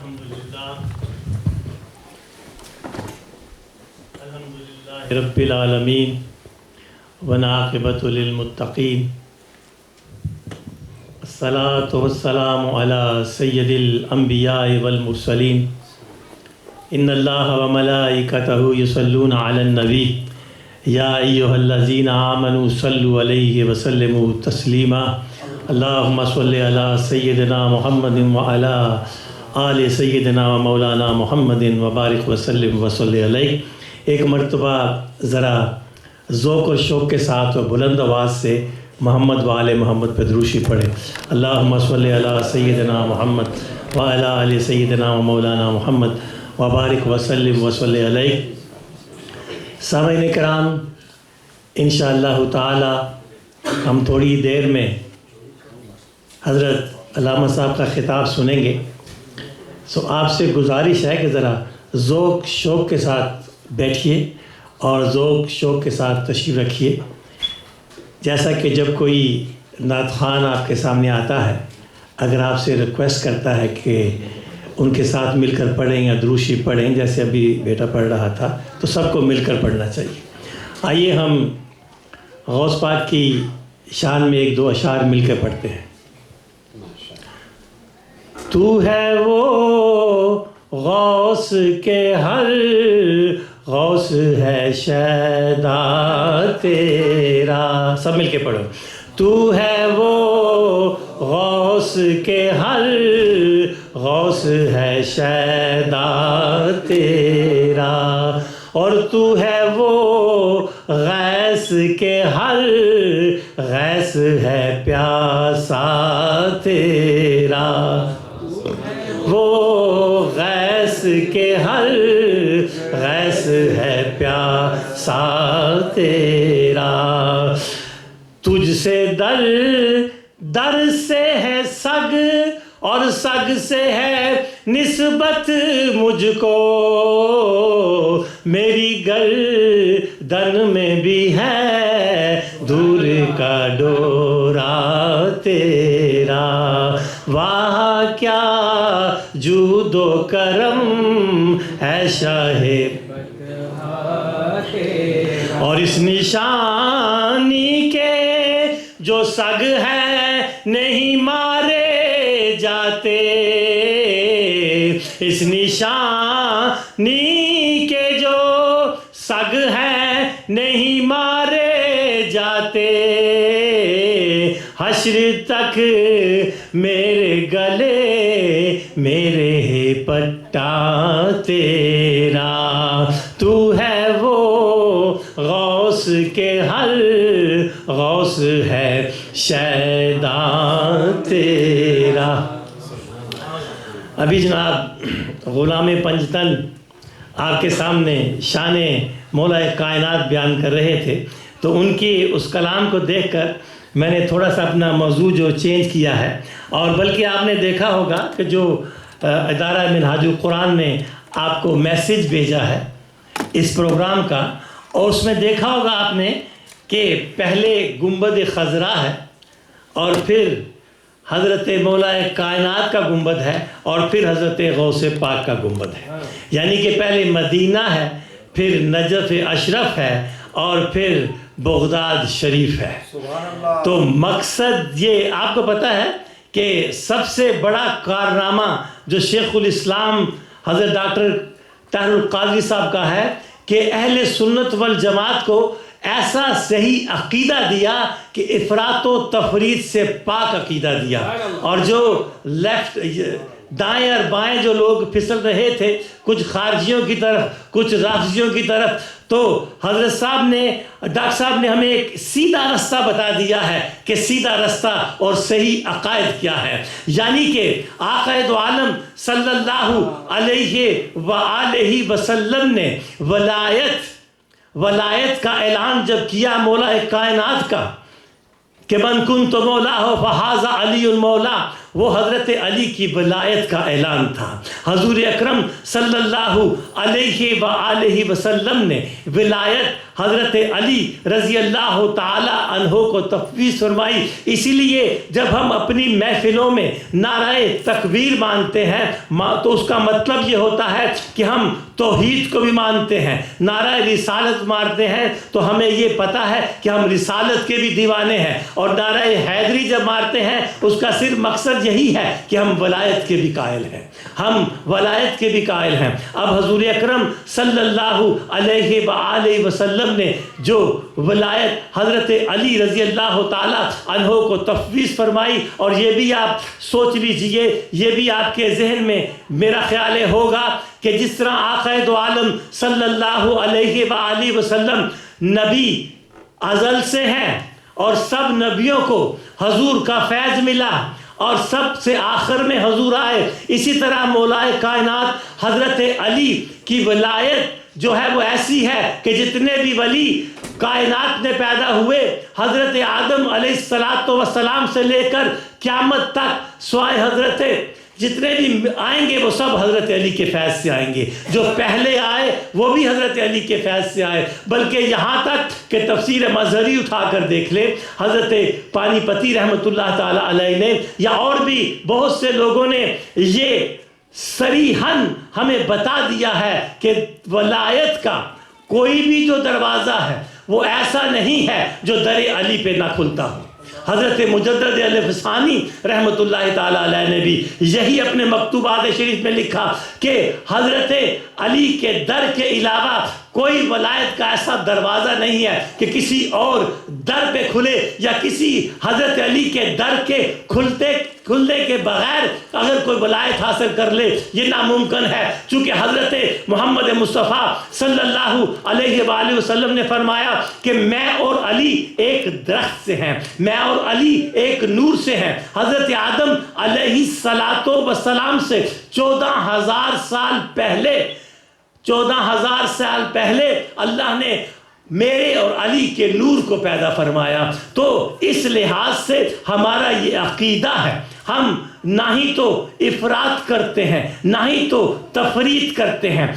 الحمدللہ رب العالمین والعاقبۃ للمتقین الصلاۃ والسلام علی سید الانبیاء والمرسلین ان اللہ وملائکتہ یصلون علی النبی یا ایھا الذین آمنوا صلوا علیہ وسلموا تسلیما اللہم صل علی سیدنا محمد وعلی آل سیدنا و مولانا محمد وبارک وسلم وصلی علیہ۔ ایک مرتبہ ذرا ذوق و شوق کے ساتھ اور بلند آواز سے محمد وآل محمد پہ دروشی پڑھے۔ اللہم صلی علی سیدنا محمد وعلی آل سیدنا و مولانا محمد وبارک وسلم وصلی علیہ۔ سامعین کرام، انشاءاللہ تعالی ہم تھوڑی دیر میں حضرت علامہ صاحب کا خطاب سنیں گے۔ آپ سے گزارش ہے کہ ذرا ذوق شوق کے ساتھ بیٹھیے اور ذوق شوق کے ساتھ تشریف رکھیے۔ جیسا کہ جب کوئی نعت خوان آپ کے سامنے آتا ہے، اگر آپ سے ریکویسٹ کرتا ہے کہ ان کے ساتھ مل کر پڑھیں یا دروشی پڑھیں، جیسے ابھی بیٹا پڑھ رہا تھا، تو سب کو مل کر پڑھنا چاہیے۔ آئیے ہم غوث پاک کی شان میں ایک دو اشعار مل کر پڑھتے ہیں۔ تو ہے وہ غوث کے ہر غوث ہے شیدا تیرا، سب مل کے پڑھو۔ تو ہے وہ غوث کے ہر غوث ہے شیدا تیرا، اور تو ہے وہ غیث کے ہر غیث ہے پیاسا تیرا، وہ غیث کے ہر غیث ہے پیاسا تیرا، تجھ سے در سے ہے سگ اور سگ سے ہے نسبت مجھ کو، میری گردن میں بھی ہے دور کا ڈورا تیرا، واہ کیا جود و کرم ہے شاہ، اور اس نشانی کے جو سگ ہے نہیں مارے جاتے، اس نشانی کے جو سگ ہے نہیں مارے جاتے، حشر تک میرے گلے میرے ہے پٹا تیرا، تو ہے وہ غوث کے ہر غوث ہے شیدا تیرا۔ ابھی جناب غلام پنجتن آپ کے سامنے شان مولا کائنات بیان کر رہے تھے، تو ان کی اس کلام کو دیکھ کر میں نے تھوڑا سا اپنا موضوع جو چینج کیا ہے، اور بلکہ آپ نے دیکھا ہوگا کہ جو ادارہ منہاج القرآن نے آپ کو میسیج بھیجا ہے اس پروگرام کا، اور اس میں دیکھا ہوگا آپ نے کہ پہلے گنبد خضرا ہے، اور پھر حضرت مولا کائنات کا گنبد ہے، اور پھر حضرت غوث پاک کا گنبد ہے، یعنی کہ پہلے مدینہ ہے، پھر نجف اشرف ہے، اور پھر بغداد شریف ہے۔ تو مقصد یہ آپ کو پتہ ہے کہ سب سے بڑا کارنامہ جو شیخ الاسلام حضرت ڈاکٹر طاہر القادری صاحب کا ہے کہ اہل سنت والجماعت کو ایسا صحیح عقیدہ دیا کہ افراط و تفریط سے پاک عقیدہ دیا، اور جو لیفٹ دائیں اور بائیں جو لوگ پھسل رہے تھے، کچھ خارجیوں کی طرف کچھ رافضیوں کی طرف، تو حضرت صاحب نے ڈاکٹر صاحب نے ہمیں ایک سیدھا رستہ بتا دیا ہے کہ سیدھا رستہ اور صحیح عقائد کیا ہے، یعنی کہ آقا دو عالم صلی اللہ علیہ وآلہ وسلم نے ولایت کا اعلان جب کیا مولا کائنات کا کہ من کنت مولا فہذا علی المولا، وہ حضرت علی کی ولایت کا اعلان تھا۔ حضور اکرم صلی اللہ علیہ وآلہ وسلم نے ولایت حضرت علی رضی اللہ تعالی عنہ کو تفویض فرمائی۔ اسی لیے جب ہم اپنی محفلوں میں نعرہ تکبیر مانتے ہیں تو اس کا مطلب یہ ہوتا ہے کہ ہم توحید کو بھی مانتے ہیں۔ نعرہ رسالت مارتے ہیں تو ہمیں یہ پتہ ہے کہ ہم رسالت کے بھی دیوانے ہیں، اور نعرہ حیدری جب مارتے ہیں اس کا صرف مقصد یہی ہے کہ ہم ولایت کے بھی قائل ہیں، ہم ولایت کے بھی قائل ہیں۔ اب حضور اکرم صلی اللہ علیہ وآلہ وسلم نے جو ولایت حضرت علی رضی اللہ تعالی عنہ کو تفویض فرمائی، اور یہ بھی آپ سوچ لیجئے، یہ بھی آپ کے ذہن میں میرا خیال ہوگا کہ جس طرح آقا دو عالم صلی اللہ علیہ وآلہ وسلم نبی ازل سے ہیں اور سب نبیوں کو حضور کا فیض ملا اور سب سے آخر میں حضور آئے، اسی طرح مولا کائنات حضرت علی کی ولایت جو ہے وہ ایسی ہے کہ جتنے بھی ولی کائنات میں پیدا ہوئے حضرت آدم علیہ السلام سے لے کر قیامت تک سوائے حضرت جتنے بھی آئیں گے وہ سب حضرت علی کے فیض سے آئیں گے۔ جو پہلے آئے وہ بھی حضرت علی کے فیض سے آئے، بلکہ یہاں تک کہ تفسیر مظہری اٹھا کر دیکھ لیں، حضرت پانی پتی رحمۃ اللہ تعالی علیہ نے یا اور بھی بہت سے لوگوں نے یہ صریحاً ہمیں بتا دیا ہے کہ ولایت کا کوئی بھی جو دروازہ ہے وہ ایسا نہیں ہے جو در علی پہ نہ کھلتا ہو۔ حضرت مجدد الفسانی رحمۃ اللہ تعالی علیہ نے بھی یہی اپنے مکتوبات شریف میں لکھا کہ حضرت علی کے در کے علاوہ کوئی ولایت کا ایسا دروازہ نہیں ہے کہ کسی اور در پہ کھلے، یا کسی حضرت علی کے در کے کھلنے کے بغیر اگر کوئی ولایت حاصل کر لے یہ ناممکن ہے، چونکہ حضرت محمد مصطفیٰ صلی اللہ علیہ وآلہ وسلم نے فرمایا کہ میں اور علی ایک درخت سے ہیں، میں اور علی ایک نور سے ہیں۔ حضرت آدم علیہ السلام سے 14,000 سال پہلے اللہ نے میرے اور علی کے نور کو پیدا فرمایا۔ تو اس لحاظ سے ہمارا یہ عقیدہ ہے، ہم نہ ہی تو افراط کرتے ہیں نہ ہی تو تفریط کرتے ہیں،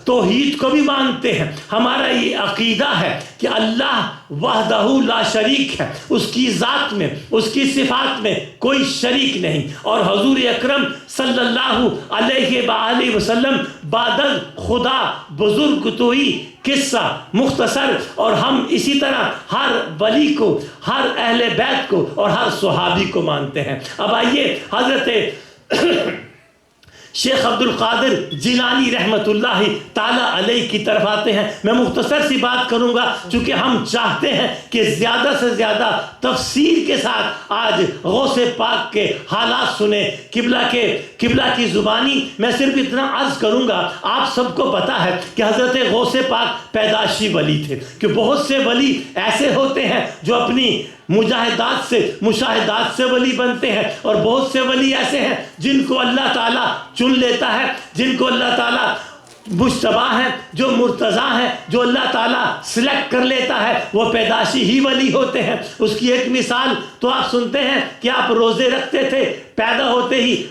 توحید کو بھی مانتے ہیں۔ ہمارا یہ عقیدہ ہے کہ اللہ وحدہ لا شریک ہے، اس کی ذات میں اس کی صفات میں کوئی شریک نہیں، اور حضور اکرم صلی اللہ علیہ وآلہ وسلم بعد خدا بزرگ توئی قصہ مختصر، اور ہم اسی طرح ہر ولی کو، ہر اہل بیت کو اور ہر صحابی کو مانتے ہیں۔ اب آئیے حضرت شیخ عبد القادر جیلانی رحمت اللہ تعالی علیہ کی طرف آتے ہیں۔ میں مختصر سی بات کروں گا چونکہ ہم چاہتے ہیں کہ زیادہ سے زیادہ تفسیر کے ساتھ آج غوث پاک کے حالات سنیں، قبلہ کی زبانی۔ میں صرف اتنا عرض کروں گا، آپ سب کو پتا ہے کہ حضرت غوث پاک پیدائشی ولی تھے، کہ بہت سے ولی ایسے ہوتے ہیں جو اپنی مشاہدات سے ولی بنتے ہیں، اور بہت سے ولی ایسے ہیں جن کو اللہ تعالیٰ چن لیتا ہے، جن کو اللہ تعالیٰ مجتبی ہیں، جو مرتضیٰ ہیں، جو اللہ تعالیٰ سلیکٹ کر لیتا ہے، وہ پیدائشی ہی ولی ہوتے ہیں۔ اس کی ایک مثال تو آپ سنتے ہیں کہ آپ روزے رکھتے تھے پیدا ہوتے ہی،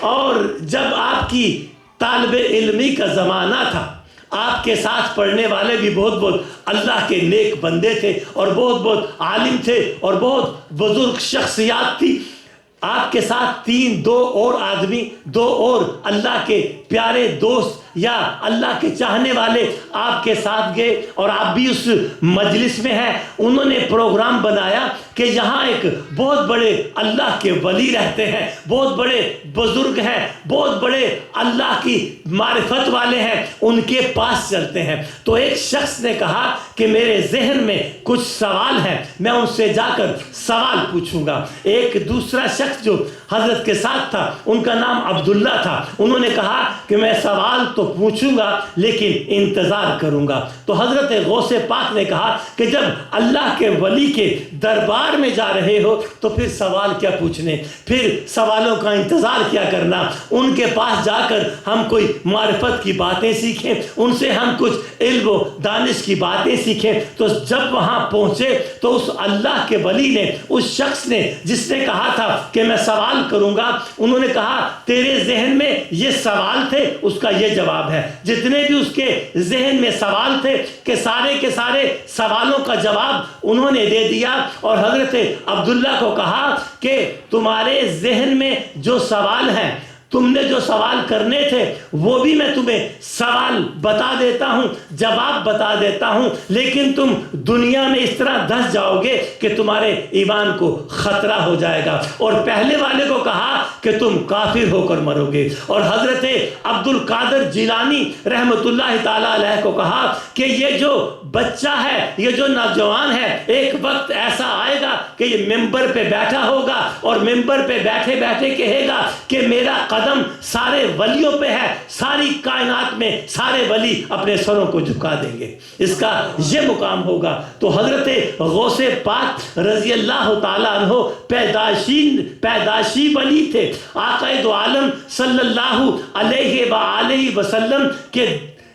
اور جب آپ کی طالب علمی کا زمانہ تھا آپ کے ساتھ پڑھنے والے بھی بہت اللہ کے نیک بندے تھے، اور بہت عالم تھے، اور بہت بزرگ شخصیات تھی۔ آپ کے ساتھ دو اور اللہ کے پیارے دوست یا اللہ کے چاہنے والے آپ کے ساتھ گئے، اور آپ بھی اس مجلس میں ہیں۔ انہوں نے پروگرام بنایا کہ یہاں ایک بہت بڑے اللہ کے ولی رہتے ہیں، بہت بڑے بزرگ ہیں، بہت بڑے اللہ کی معرفت والے ہیں، ان کے پاس چلتے ہیں۔ تو ایک شخص نے کہا کہ میرے ذہن میں کچھ سوال ہیں، میں ان سے جا کر سوال پوچھوں گا۔ ایک دوسرا شخص جو حضرت کے ساتھ تھا، ان کا نام عبداللہ تھا، انہوں نے کہا کہ میں سوال تو پوچھوں گا لیکن انتظار کروں گا۔ تو حضرت غوث پاک نے کہا کہ جب اللہ کے ولی کے دربار میں جا رہے ہو تو پھر سوال کیا پوچھنے، پھر سوالوں کا انتظار کیا کرنا، ان کے پاس جا کر ہم کوئی معرفت کی باتیں سیکھیں، ان سے ہم کچھ علم و دانش کی باتیں سیکھیں۔ تو جب وہاں پہنچے تو اس اللہ کے ولی نے، اس شخص نے جس نے کہا تھا کہ میں سوال کروں گا، انہوں نے کہا تیرے ذہن میں یہ سوال تھے، اس کا یہ جواب ہے۔ جتنے بھی اس کے ذہن میں سوال تھے کہ سارے کے سارے سوالوں کا جواب انہوں نے دے دیا، اور حضرت عبداللہ کو کہا کہ تمہارے ذہن میں جو سوال ہیں، تم نے جو سوال کرنے تھے وہ بھی میں تمہیں سوال بتا دیتا ہوں، جواب بتا دیتا ہوں، لیکن تم دنیا میں اس طرح دھس جاؤ گے کہ تمہارے ایمان کو خطرہ ہو جائے گا۔ اور پہلے والے کو کہا کہ تم کافر ہو کر مرو گے، اور حضرت عبد القادر جیلانی رحمت اللہ تعالی علیہ کو کہا کہ یہ جو بچہ ہے، یہ جو نوجوان ہے، ایک وقت ایسا آئے گا کہ یہ ممبر پہ بیٹھا ہوگا اور ممبر پہ بیٹھے بیٹھے کہے گا کہ میرا قدم سارے ولیوں پہ ہے، ساری کائنات میں سارے ولی اپنے سروں کو جھکا دیں گے، اس کا یہ مقام ہوگا۔ تو حضرت غوث پاک رضی اللہ تعالیٰ عنہ پیدائشی ولی تھے۔ آقا دو عالم صلی اللہ علیہ وآلہ وسلم کے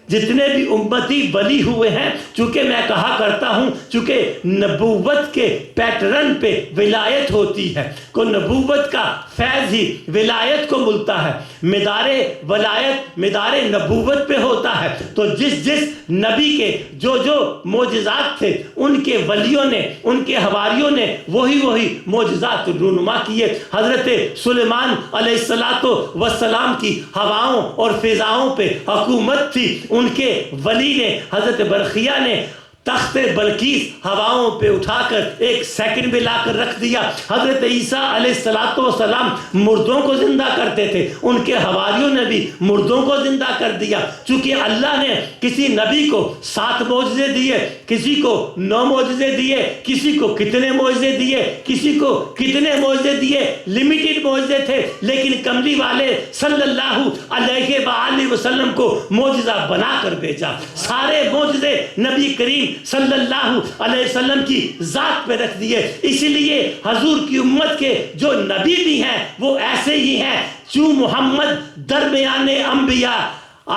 جتنے بھی امتی ولی ہوئے ہیں، چونکہ میں کہا کرتا ہوں چونکہ نبوت کے پیٹرن پہ ولایت ہوتی ہے، کو نبوت کا فیض ہی ولایت کو ملتا ہے، مدار ولایت مدار نبوت پہ ہوتا ہے۔ تو جس نبی کے جو معجزات تھے ان کے ولیوں نے، ان کے حواریوں نے وہی معجزات رونما کیے۔ حضرت سلیمان علیہ السلام کی ہواؤں اور فضاؤں پہ حکومت تھی، ان کے ولی نے، حضرت برقیہ نے تخت بلقیس ہواؤں پہ اٹھا کر ایک سیکنڈ میں لا کر رکھ دیا۔ حضرت عیسیٰ علیہ السلام مردوں کو زندہ کرتے تھے، ان کے حواریوں نے بھی مردوں کو زندہ کر دیا۔ چونکہ اللہ نے کسی نبی کو 7 معجزے دیے، کسی کو 9 معجزے دیے، کسی کو کتنے معجزے دیے، کسی کو کتنے معجزے دیے، لمیٹڈ معجزے تھے، لیکن کملی والے صلی اللہ علیہ وآلہ وسلم کو معجزہ بنا کر بھیجا۔ سارے معجزے نبی کریم صلی اللہ علیہ وسلم کی ذات پہ رکھ دیے۔ اسی لیے حضور کی امت کے جو نبی بھی ہیں وہ ایسے ہی ہیں، چوں محمد درمیان انبیاء،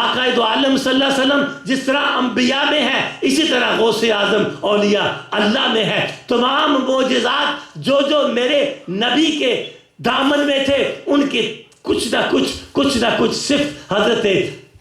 آقا دو عالم صلی اللہ علیہ وسلم جس طرح انبیاء میں ہے، اسی طرح غوث اعظم اولیاء اللہ میں ہے۔ تمام معجزات جو میرے نبی کے دامن میں تھے، ان کے کچھ نہ کچھ صرف حضرت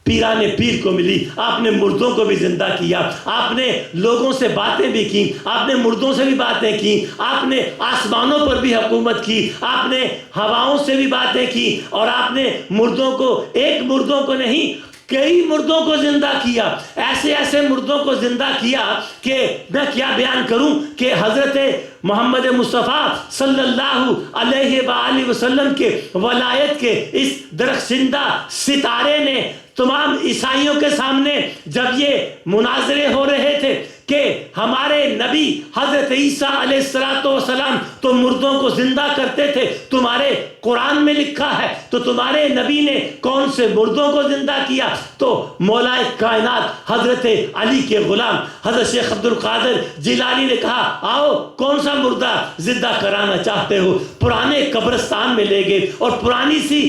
پیران پیر کو ملی۔ آپ نے مردوں کو بھی زندہ کیا، آپ نے لوگوں سے باتیں بھی کی، آپ نے مردوں سے بھی باتیں کی، آپ نے آسمانوں پر بھی حکومت کی، آپ نے ہواؤں سے بھی باتیں کی، اور آپ نے مردوں کو، ایک مردوں کو نہیں، کئی مردوں کو زندہ کیا، ایسے مردوں کو زندہ کیا کہ میں کیا بیان کروں کہ حضرت محمد مصطفیٰ صلی اللہ علیہ وآلہ وسلم کے ولایت کے اس درخشندہ ستارے نے تمام عیسائیوں کے سامنے جب یہ مناظرے ہو رہے تھے کہ ہمارے نبی حضرت عیسیٰ علیہ السلام تو مردوں کو زندہ کرتے تھے، تمہارے قرآن میں لکھا ہے، تو تمہارے نبی نے کون سے مردوں کو زندہ کیا؟ تو مولا کائنات حضرت علی کے غلام حضرت شیخ عبد القادر جیلانی نے کہا آؤ کون سا مردہ زندہ کرانا چاہتے ہو؟ پرانے قبرستان میں لے گئے اور پرانی سی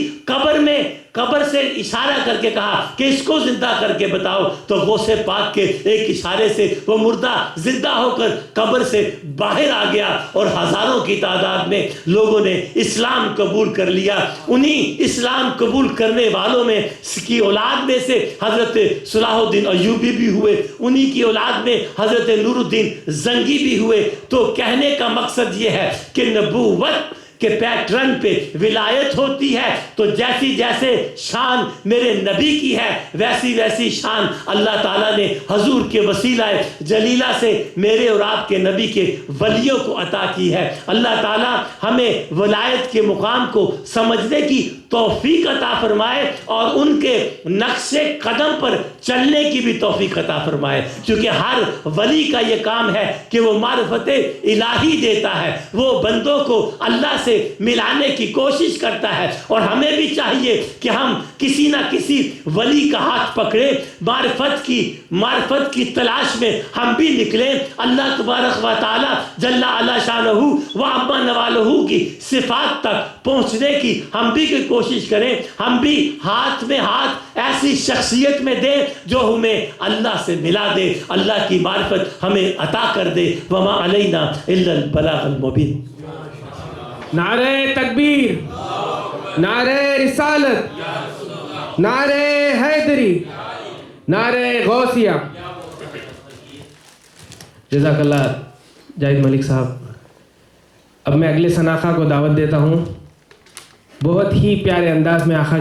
قبر سے اشارہ کر کے کہا کہ اس کو زندہ کر کے بتاؤ۔ تو غوث پاک کے ایک اشارے سے وہ مردہ زندہ ہو کر قبر سے باہر آ گیا، اور ہزاروں کی تعداد میں لوگوں نے اسلام قبول کر لیا۔ انہی اسلام قبول کرنے والوں میں کی اولاد میں سے حضرت صلاح الدین ایوبی بھی ہوئے، انہی کی اولاد میں حضرت نور الدین زنگی بھی ہوئے۔ تو کہنے کا مقصد یہ ہے کہ نبوت کہ پیٹرن پہ ولایت ہوتی ہے، تو جیسے شان میرے نبی کی ہے ویسی شان اللہ تعالیٰ نے حضور کے وسیلہ جلیلہ سے میرے اور آپ کے نبی کے ولیوں کو عطا کی ہے۔ اللہ تعالیٰ ہمیں ولایت کے مقام کو سمجھنے کی توفیق عطا فرمائے اور ان کے نقش قدم پر چلنے کی بھی توفیق عطا فرمائے، کیونکہ ہر ولی کا یہ کام ہے کہ وہ معرفت الہی دیتا ہے، وہ بندوں کو اللہ سے ملانے کی کوشش کرتا ہے، اور ہمیں بھی چاہیے کہ ہم کسی نہ کسی ولی کا ہاتھ پکڑے، معرفت کی تلاش میں ہم بھی نکلیں، اللہ تبارک و تعالی جل علا شانہ و عما نوالہ کی صفات تک پہنچنے کی ہم بھی کوشش کریں، ہم بھی ہاتھ میں ہاتھ ایسی شخصیت میں دیں جو ہمیں اللہ سے ملا دے، اللہ کی معرفت ہمیں عطا کر دے۔ وما علینا الا البلاغ المبین۔ نعرہ تکبیر، نعرہ رسالت، نعرہ حیدری، نعرہ غوثیہ۔ جزاک اللہ جاوید ملک صاحب۔ اب میں اگلے ثناخواں کو دعوت دیتا ہوں، بہت ہی پیارے انداز میں آخا